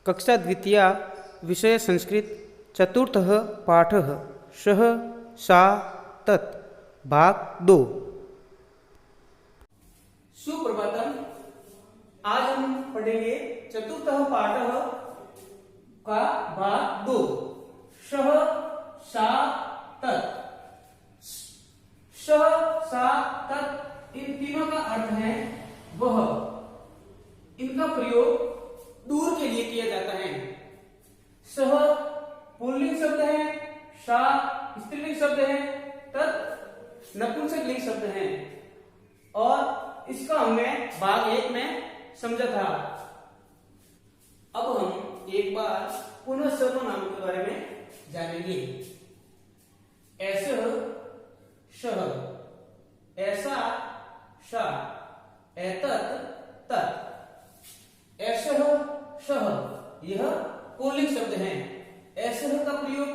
कक्षा द्वितीया विषय संस्कृत चतुर्थः पाठः सः सा तत् भाग 2। सुप्रभातम। आज हम पढ़ेंगे चतुर्थः पाठः का भाग 2 सः सा तत्। सः सा तत् इन तीनों का अर्थ है वह। इनका प्रयोग दूर के लिए किया जाता है। सह पुल्लिंग शब्द है, सा स्त्रीलिंग शब्द है, तत् नपुंसक लिंग शब्द है और इसका हमने भाग 1 में समझा था। अब हम एक बार पुनः सर्वनामों के बारे में जानेंगे। ऐसा सह, ऐसा सा, एतत् तत्। ऐसह सह यह पुल्लिंग शब्द है। ऐसह का प्रयोग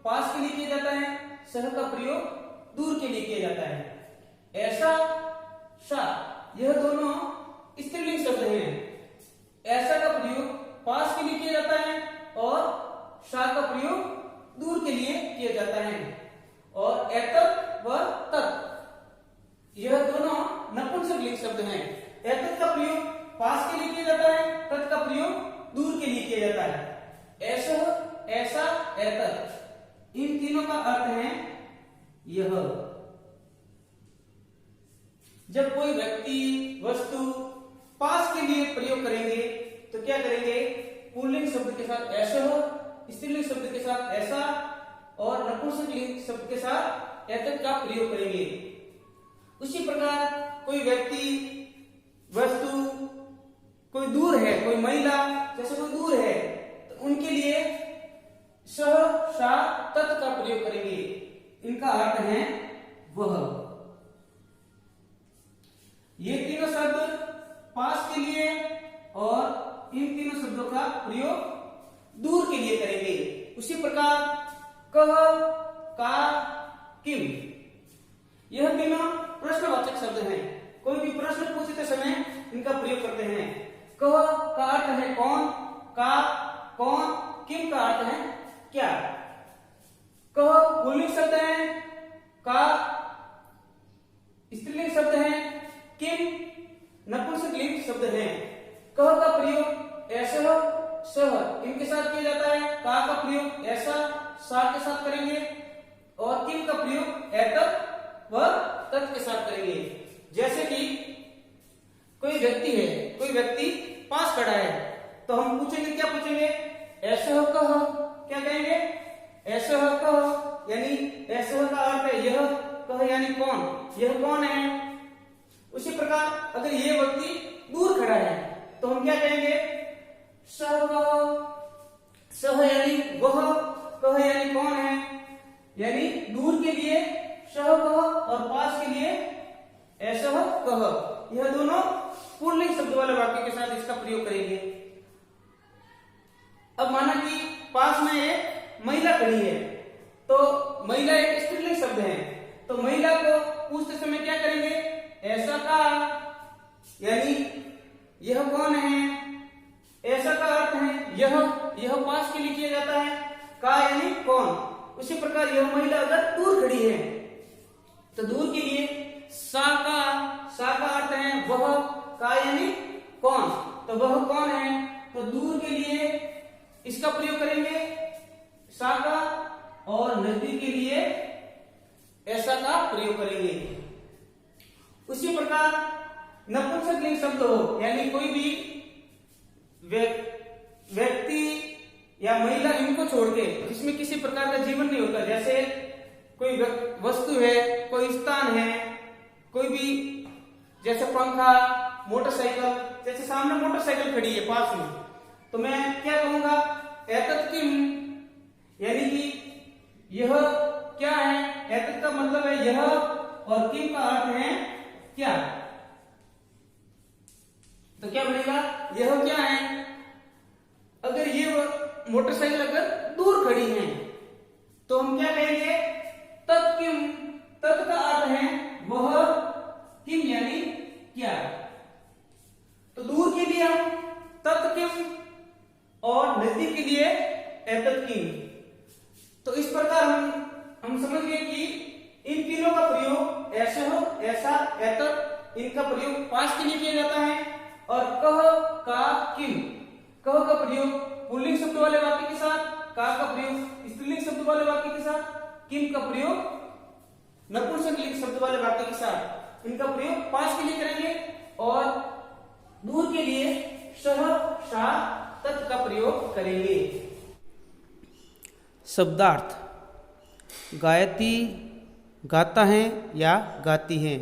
पास के लिए किया जाता है, सह का प्रयोग दूर के लिए किया जाता है। ऐसा सा यह दोनों स्त्रीलिंग शब्द हैं। ऐसा का प्रयोग पास के लिए किया जाता है और सा का प्रयोग दूर के लिए किया जाता है। और एतत् व तत् यह दोनों नपुंसक लिंग शब्द हैं। एतत् का प्रयोग पास के लिए किया जाता है, तत् का प्रयोग दूर के लिए किया जाता है। ऐसा, ऐसा, एतत् इन तीनों का अर्थ है यह। जब कोई व्यक्ति वस्तु पास के लिए प्रयोग करेंगे तो क्या करेंगे? पुल्लिंग शब्द के साथ ऐसा, स्त्रीलिंग शब्द के साथ ऐसा और नपुंसक लिंग शब्द के साथ एतत् का प्रयोग करेंगे। उसी प्रकार कोई व्यक्ति वस्तु कोई दूर है, कोई महिला जैसे कोई दूर है तो उनके लिए सह सा तत् का प्रयोग करेंगे। इनका अर्थ है वह। ये तीनों शब्द पास के लिए और इन तीनों शब्दों का प्रयोग दूर के लिए करेंगे। उसी प्रकार कह, का, किम यह तीनों प्रश्नवाचक शब्द हैं। कोई भी प्रश्न पूछते समय इनका प्रयोग करते हैं। कह का अर्थ है कौन, का कौन, किम का अर्थ है क्या। कह पुल्लिंग शब्द है, का स्त्रीलिंग शब्द है, किम नपुंसक लिंग शब्द है। कह का प्रयोग ऐसा सह इनके साथ किया जाता है, का प्रयोग ऐसा सा के साथ करेंगे और किम का प्रयोग एतत् व तत् के साथ करेंगे। जैसे कि कोई व्यक्ति है, कोई व्यक्ति पास खड़ा है तो हम पूछेंगे, क्या पूछेंगे? ऐसा कह, क्या कहेंगे? ऐसा कह यानी ऐसा का अर्थ है यह, कह यानी कौन, यह कौन है। उसी प्रकार अगर ये व्यक्ति दूर खड़ा है तो हम क्या कहेंगे? सह कह, सह यानी वह, कह यानी कौन है, यानी दूर के लिए सह कह और पास के लिए ऐसा कह। यह दोनों पुल्लिंग शब्द वाले वाक्य के साथ इसका प्रयोग करेंगे। अब माना कि पास में एक महिला खड़ी है तो महिला एक स्त्रीलिंग शब्द है, तो महिला को पूछते समय क्या करेंगे? ऐसा का यानी यह कौन है। ऐसा का अर्थ है यह पास के लिए किया जाता है, का यानी कौन। उसी प्रकार यह महिला अगर दूर खड़ी है तो दूर के लिए सा का अर्थ है वह, का यानी कौन, तो वह कौन है तो दूर के लिए इसका प्रयोग करेंगे सा का और नजदीक के लिए ऐसा का प्रयोग करेंगे। उसी प्रकार नपुंसक लिंग शब्द हो यानी कोई भी व्यक्ति या महिला इनको छोड़ के जिसमें किसी प्रकार का जीवन नहीं होता, जैसे कोई वस्तु है, कोई स्थान है, कोई भी जैसे पंखा, मोटरसाइकिल, जैसे सामने मोटरसाइकिल खड़ी है पास में तो मैं क्या कहूंगा? एतत् किम यानी कि यह क्या है। एतत् का मतलब है यह और किम का अर्थ है क्या। तो क्या बनेगा? यह क्या है। अगर ये मोटरसाइकिल अगर दूर खड़ी है तो हम क्या कहेंगे? तत् किम, तत् का अर्थ है वह, किम यानी क्या। तो दूर के लिए हम तत् किम और नजदीक के लिए एतत् किम। तो इस प्रकार हम समझ गए कि इन तीनों का प्रयोग ऐसे हो, ऐसा, एतत्, इनका प्रयोग पास के लिए किया जाता है। और कह, का, किम, कह का प्रयोग पुल्लिंग शब्द वाले वाक्य के साथ, का प्रयोग स्त्रीलिंग शब्द वाले वाक्य के साथ, किम का प्रयोग नपुंसकलिंग शब्द वाले वाक्य के साथ, इनका प्रयोग पास के लिए करेंगे। और दूर के लिए सह, सा, तत् का प्रयोग करेंगे। शब्दार्थ: गायती गाता है या गाती है।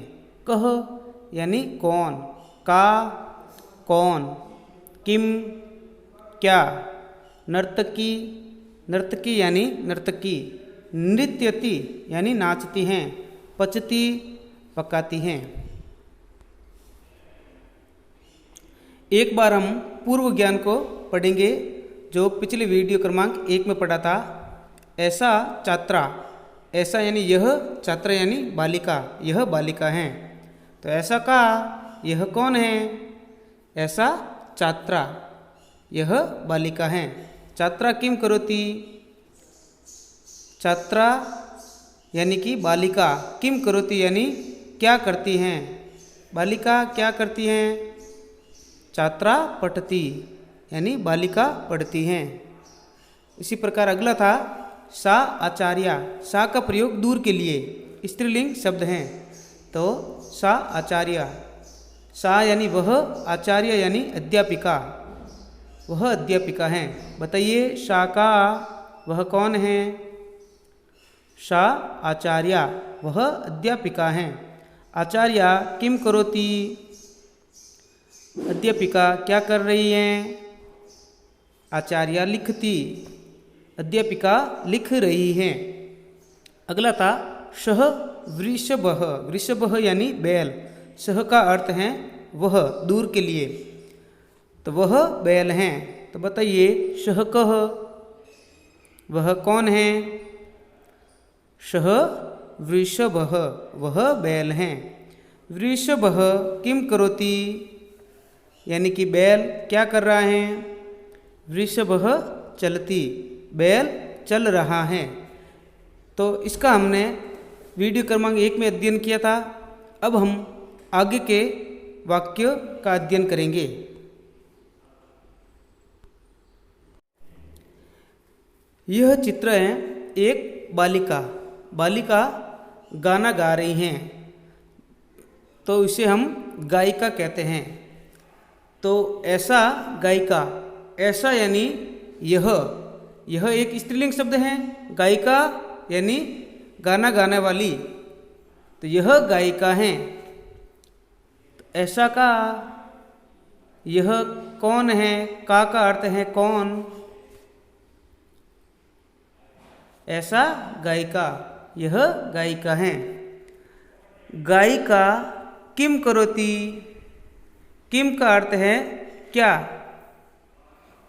कह यानी कौन, का कौन, किम क्या, नर्तकी नर्तकी यानी नर्तकी, नृत्यति यानी नाचती हैं, पचती पकाती हैं। एक बार हम पूर्व ज्ञान को पढ़ेंगे जो पिछले वीडियो क्रमांक 1 में पढ़ा था। ऐसा छात्रा, ऐसा यानी यह, छात्रा यानी बालिका, यह बालिका है। तो ऐसा का यह कौन है, ऐसा छात्रा, यह बालिका है। छात्रा किम करोति, छात्रा यानी कि बालिका, किम करोति यानी क्या करती हैं, बालिका क्या करती हैं, छात्रा पठती यानी बालिका पढ़ती हैं। इसी प्रकार अगला था सा आचार्या। सा का प्रयोग दूर के लिए, स्त्रीलिंग शब्द हैं, तो सा आचार्या। सा यानी वह, आचार्य यानी अध्यापिका, वह अध्यापिका हैं। बताइए सा का वह कौन है, सा आचार्या वह अध्यापिका हैं। आचार्या किम करोति, अध्यापिका क्या कर रही हैं, आचार्या लिखती, अध्यापिका लिख रही हैं। अगला था सह वृषभः। वृषभः यानी बैल, सह का अर्थ है वह, दूर के लिए, तो वह बैल हैं। तो बताइए सह कह वह कौन है, सह वृषभः वह बैल हैं। वृषभः किम करोति यानी कि बैल क्या कर रहा है, वृषभः चलती, बैल चल रहा है। तो इसका हमने वीडियो क्रमांक 1 में अध्ययन किया था। अब हम आगे के वाक्य का अध्ययन करेंगे। यह चित्र है एक बालिका, बालिका गाना गा रही हैं, तो इसे हम गायिका कहते हैं। तो ऐसा गायिका, ऐसा यानी यह एक स्त्रीलिंग शब्द है, गायिका यानी गाना गाने वाली, तो यह गायिका हैं। ऐसा का यह कौन है, का अर्थ है कौन, ऐसा गायिका, यह गायिका हैं। गायिका किम करोति, किम का अर्थ है क्या,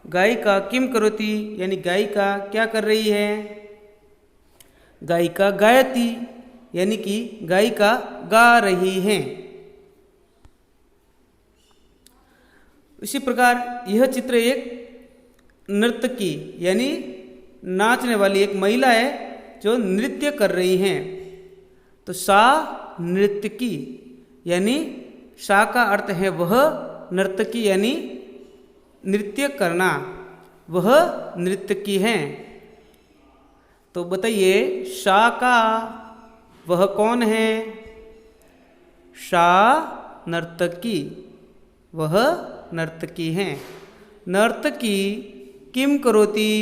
गायिका किम करोति यानी गायिका क्या कर रही है, गायिका गायति यानी कि गायिका गा रही हैं। इसी प्रकार यह चित्र एक नर्तकी यानी नाचने वाली एक महिला है जो नृत्य कर रही हैं। तो सा नृत्यकी यानी सा का अर्थ है वह, नर्तकी यानी नृत्य करना, वह नृत्यकी हैं। तो बताइए सा का वह कौन है, सा नर्तकी, वह नर्तकी हैं। नर्तकी किम करोति,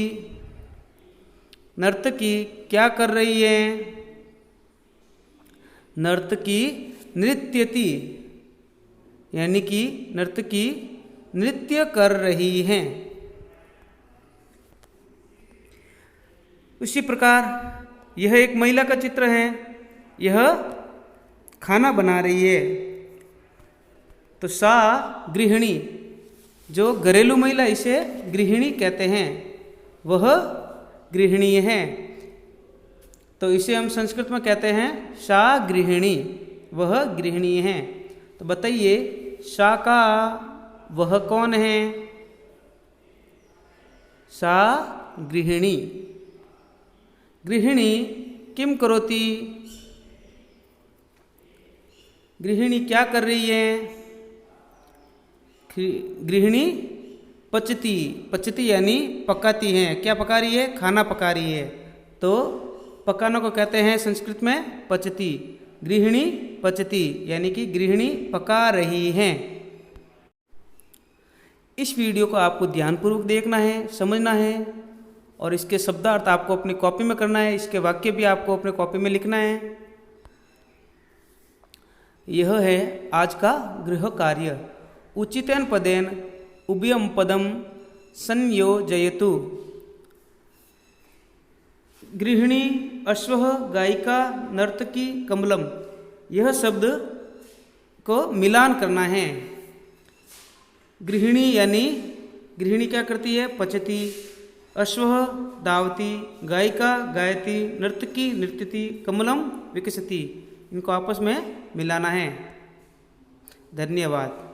नर्तकी क्या कर रही है, नर्तकी नृत्यति यानी कि नर्तकी नृत्य कर रही हैं। उसी प्रकार यह एक महिला का चित्र है, यह खाना बना रही है। तो सा गृहिणी, जो घरेलू महिला इसे गृहिणी कहते हैं, वह गृहिणी है। तो इसे हम संस्कृत में कहते हैं सा गृहिणी, वह गृहिणी है। तो बताइए सा का वह कौन है, सा गृहिणी। गृहिणी किम करोति, गृहिणी क्या कर रही है? गृहिणी पचती, पचती यानी पकाती है। क्या पका रही है? खाना पका रही है। तो पकाने को कहते हैं संस्कृत में पचती। गृहिणी पचती यानी कि गृहिणी पका रही हैं। इस वीडियो को आपको ध्यानपूर्वक देखना है, समझना है और इसके शब्दार्थ आपको अपनी कॉपी में करना है। इसके वाक्य भी आपको अपने कॉपी में लिखना है। यह है आज का गृह कार्य। उचितेन पदेन उभयम पदम संयोजयतु। गृहिणी, अश्व, गायिका, नर्तकी, कमलम, यह शब्द को मिलान करना है। गृहिणी यानी गृहिणी क्या करती है? पचती। अश्व धावती, गायिका गायती, नर्तकी नृत्यति, कमलम विकसती। इनको आपस में मिलाना है। धन्यवाद।